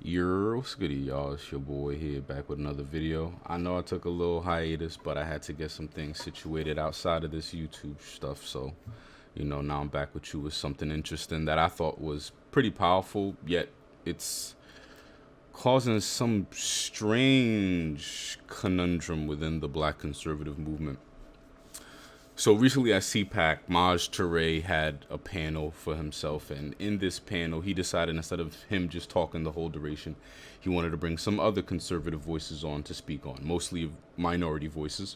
What's good, y'all? It's your boy here back with another video. I know I took a little hiatus, but I had to get some things situated outside of this YouTube stuff. So, now I'm back with you with something interesting that I thought was pretty powerful, yet it's causing some strange conundrum within the black conservative movement. So recently at CPAC, Maj Toure had a panel for himself, and in this panel, he decided instead of him just talking the whole duration, he wanted to bring some other conservative voices on to speak on, mostly minority voices.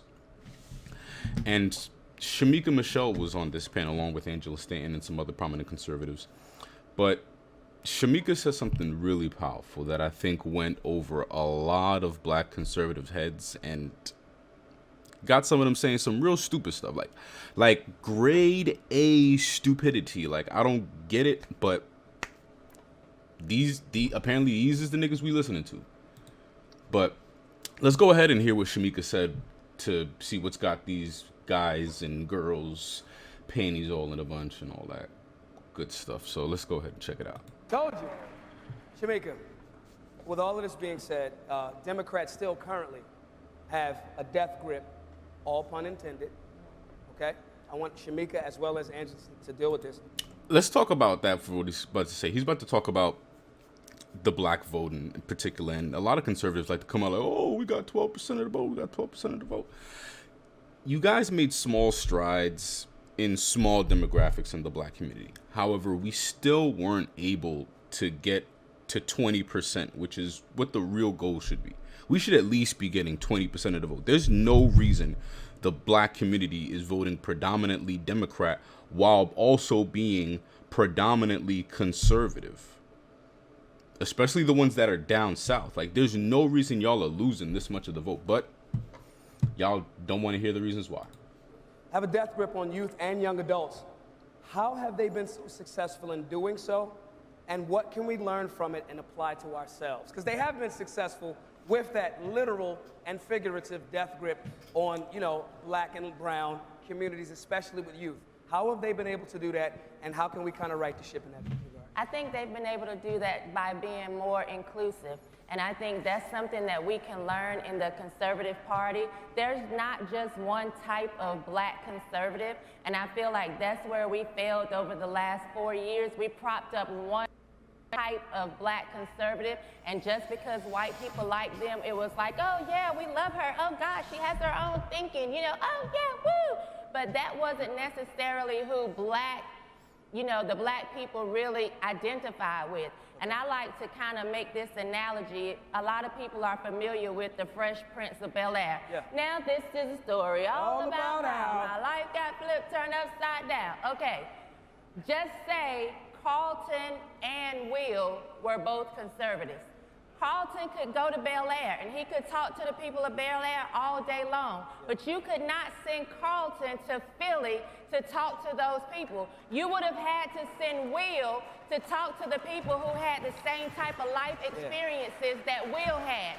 And Shemeka Michelle was on this panel along with Angela Stanton and some other prominent conservatives. But Shemeka said something really powerful that I think went over a lot of black conservative heads and got some of them saying some real stupid stuff, like grade A stupidity. Like, I don't get it, but apparently these is the niggas we listening to. But let's go ahead and hear what Shemeka said to see what's got these guys and girls panties all in a bunch and all that good stuff. So let's go ahead and check it out. Told you. Shemeka, with all of this being said, Democrats still currently have a death grip, all pun intended, okay? I want Shemeka as well as Angela to deal with this. Let's talk about that for what he's about to say. He's about to talk about the black vote in particular, and a lot of conservatives like to come out like, oh, we got 12% of the vote, we got 12% of the vote. You guys made small strides in small demographics in the black community. However, we still weren't able to get to 20%, which is what the real goal should be. We should at least be getting 20% of the vote. There's no reason the black community is voting predominantly Democrat while also being predominantly conservative, especially the ones that are down south. Like, there's no reason y'all are losing this much of the vote, but y'all don't want to hear the reasons why. Have a death grip on youth and young adults. How have they been so successful in doing so? And what can we learn from it and apply to ourselves? Because they have been successful with that literal and figurative death grip on, black and brown communities, especially with youth. How have they been able to do that, and how can we kind of right the ship in that regard? I think they've been able to do that by being more inclusive. And I think that's something that we can learn in the conservative party. There's not just one type of black conservative, and I feel like that's where we failed over the last 4 years. We propped up one type of black conservative, and just because white people like them, it was like, oh yeah, we love her, oh gosh, she has her own thinking, oh yeah, woo. But that wasn't necessarily who the black people really identify with. And I like to kind of make this analogy. A lot of people are familiar with the Fresh Prince of Bel-Air. Yeah. Now this is a story all about how my life got flipped, turned upside down. Okay, just say Carlton and Will were both conservatives. Carlton could go to Bel-Air and he could talk to the people of Bel-Air all day long, but you could not send Carlton to Philly to talk to those people. You would have had to send Will to talk to the people who had the same type of life experiences that Will had.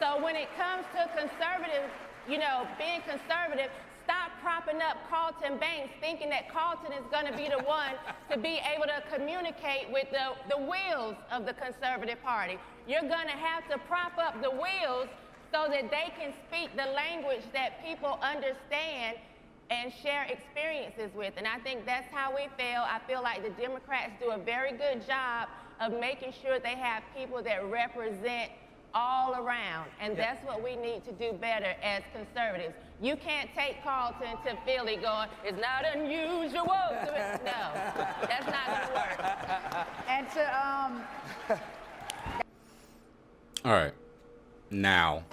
So when it comes to conservative, being conservative, stop propping up Carlton Banks thinking that Carlton is going to be the one to be able to communicate with the wheels of the conservative party. You're going to have to prop up the wheels so that they can speak the language that people understand and share experiences with. And I think that's how we fail. I feel like the Democrats do a very good job of making sure they have people that represent all around, and that's what we need to do better as conservatives. You can't take Carlton to Philly going, it's not unusual. No, that's not gonna work. And to All right, now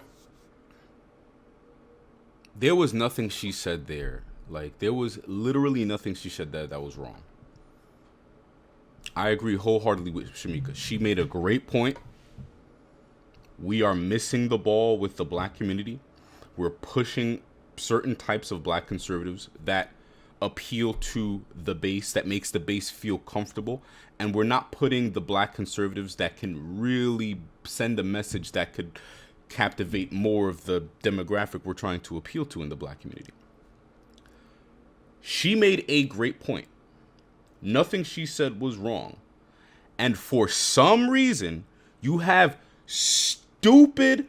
there was nothing she said there. Like, there was literally nothing she said that was wrong. I agree wholeheartedly with Shemeka. She made a great point. We are missing the ball with the black community. We're pushing certain types of black conservatives that appeal to the base, that makes the base feel comfortable. And we're not putting the black conservatives that can really send a message that could captivate more of the demographic we're trying to appeal to in the black community. She made a great point. Nothing she said was wrong. And for some reason, You have stupid,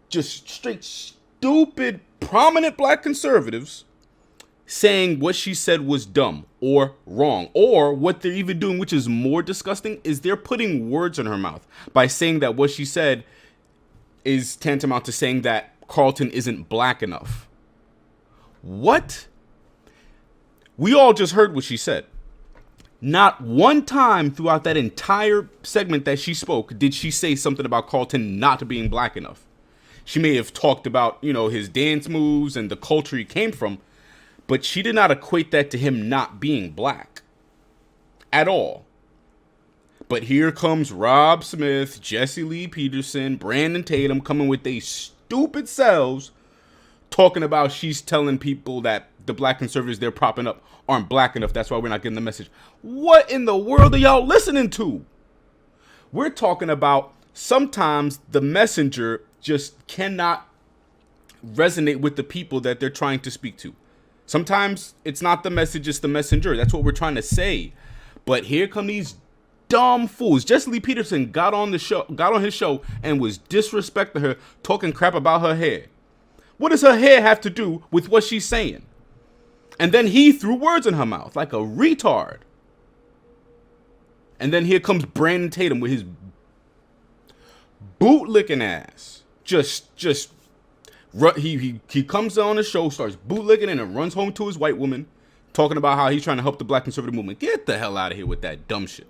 just straight stupid, prominent black conservatives saying what she said was dumb or wrong. Or what they're even doing, which is more disgusting, is they're putting words in her mouth by saying that what she said is tantamount to saying that Carlton isn't black enough. What? We all just heard what she said. Not one time throughout that entire segment that she spoke did she say something about Carlton not being black enough. She may have talked about, his dance moves and the culture he came from, but she did not equate that to him not being black at all. But here comes Rob Smith, Jesse Lee Peterson, Brandon Tatum coming with their stupid selves talking about she's telling people that the black conservatives they're propping up aren't black enough. That's why we're not getting the message. What in the world are y'all listening to? We're talking about sometimes the messenger just cannot resonate with the people that they're trying to speak to. Sometimes it's not the message, it's the messenger. That's what we're trying to say. But here come these dumb fools. Jesse Lee Peterson got on his show and was disrespecting her, talking crap about her hair. What does her hair have to do with what she's saying? And then he threw words in her mouth like a retard. And then here comes Brandon Tatum with his bootlicking ass. He comes on the show, starts bootlicking and runs home to his white woman, talking about how he's trying to help the black conservative movement. Get the hell out of here with that dumb shit.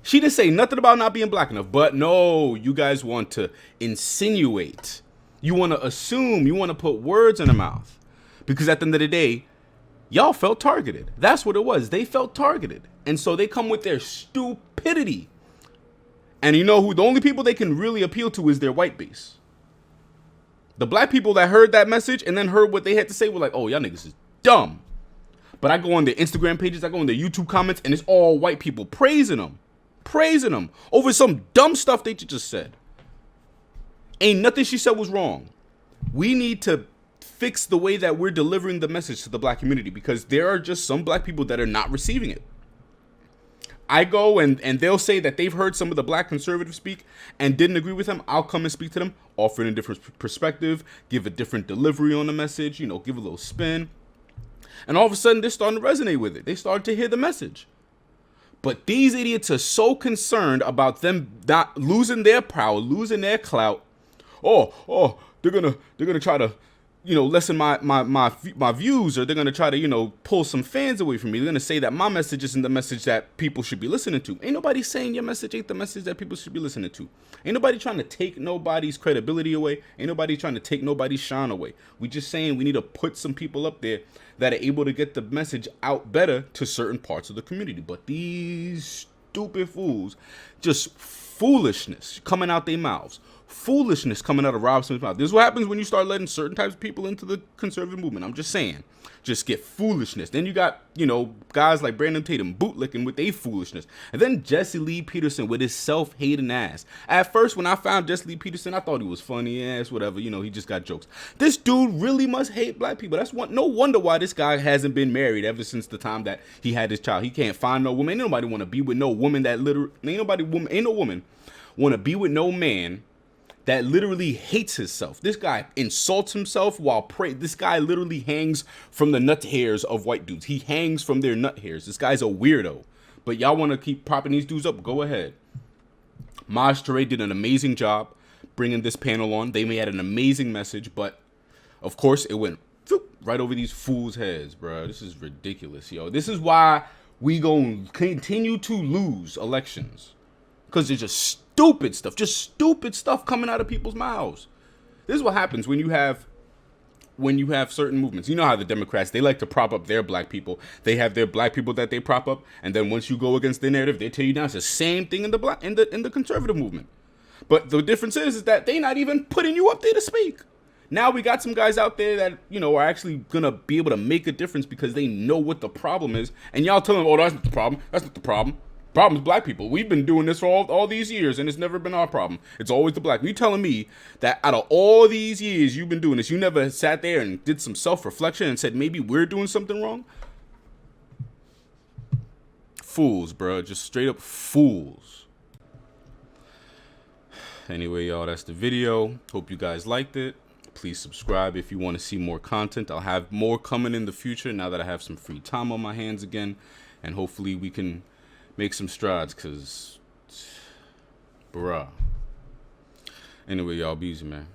She didn't say nothing about not being black enough, but no, you guys want to insinuate. You want to assume, you want to put words in her mouth. Because at the end of the day, y'all felt targeted. That's what it was. They felt targeted. And so they come with their stupidity. And you know who? The only people they can really appeal to is their white base. The black people that heard that message and then heard what they had to say were like, oh, y'all niggas is dumb. But I go on their Instagram pages, I go on their YouTube comments, and it's all white people praising them over some dumb stuff they just said. Ain't nothing she said was wrong. We need to fix the way that we're delivering the message to the black community, because there are just some black people that are not receiving it. I go and they'll say that they've heard some of the black conservatives speak and didn't agree with them. I'll come and speak to them, offer a different perspective, give a different delivery on the message, give a little spin. And all of a sudden, they're starting to resonate with it. They started to hear the message. But these idiots are so concerned about them not losing their power, losing their clout. Oh, they're gonna try to, lessen my views, or they're gonna try to, pull some fans away from me. They're gonna say that my message isn't the message that people should be listening to. Ain't nobody saying your message ain't the message that people should be listening to. Ain't nobody trying to take nobody's credibility away. Ain't nobody trying to take nobody's shine away. We just saying we need to put some people up there that are able to get the message out better to certain parts of the community. But these stupid fools, just foolishness coming out their mouths. Foolishness coming out of Rob Smith's mouth. This is what happens when you start letting certain types of people into the conservative movement. I'm just saying. Just get foolishness. Then you got, guys like Brandon Tatum bootlicking with their foolishness. And then Jesse Lee Peterson with his self-hating ass. At first, when I found Jesse Lee Peterson, I thought he was funny ass, whatever. He just got jokes. This dude really must hate black people. No wonder why this guy hasn't been married ever since the time that he had his child. He can't find no woman. Ain't nobody want to be with no woman that literally, ain't no woman want to be with no man that literally hates himself. This guy insults himself while praying. This guy literally hangs from the nut hairs of white dudes. He hangs from their nut hairs. This guy's a weirdo. But y'all want to keep propping these dudes up? Go ahead. Maj Touré did an amazing job bringing this panel on. They may had an amazing message, but of course it went right over these fools' heads, bro. This is ridiculous, yo. This is why we gonna continue to lose elections, because it's just stupid stuff coming out of people's mouths. This is what happens when you have certain movements. You know how the Democrats, they like to prop up their black people. They have their black people that they prop up, and then once you go against their narrative, they tear you down. It's the same thing in the conservative movement. But the difference is that they not even putting you up there to speak. Now we got some guys out there that, are actually gonna be able to make a difference because they know what the problem is. And y'all tell them, oh, that's not the problem. That's not the problem. Problem is black people. We've been doing this for all these years, and it's never been our problem. It's always the black. You telling me that out of all these years you've been doing this, you never sat there and did some self-reflection and said maybe we're doing something wrong? Fools, bro. Just straight up fools. Anyway, y'all, that's the video. Hope you guys liked it. Please subscribe if you want to see more content. I'll have more coming in the future now that I have some free time on my hands again. And hopefully we can make some strides, because, bruh. Anyway, y'all, be easy, man.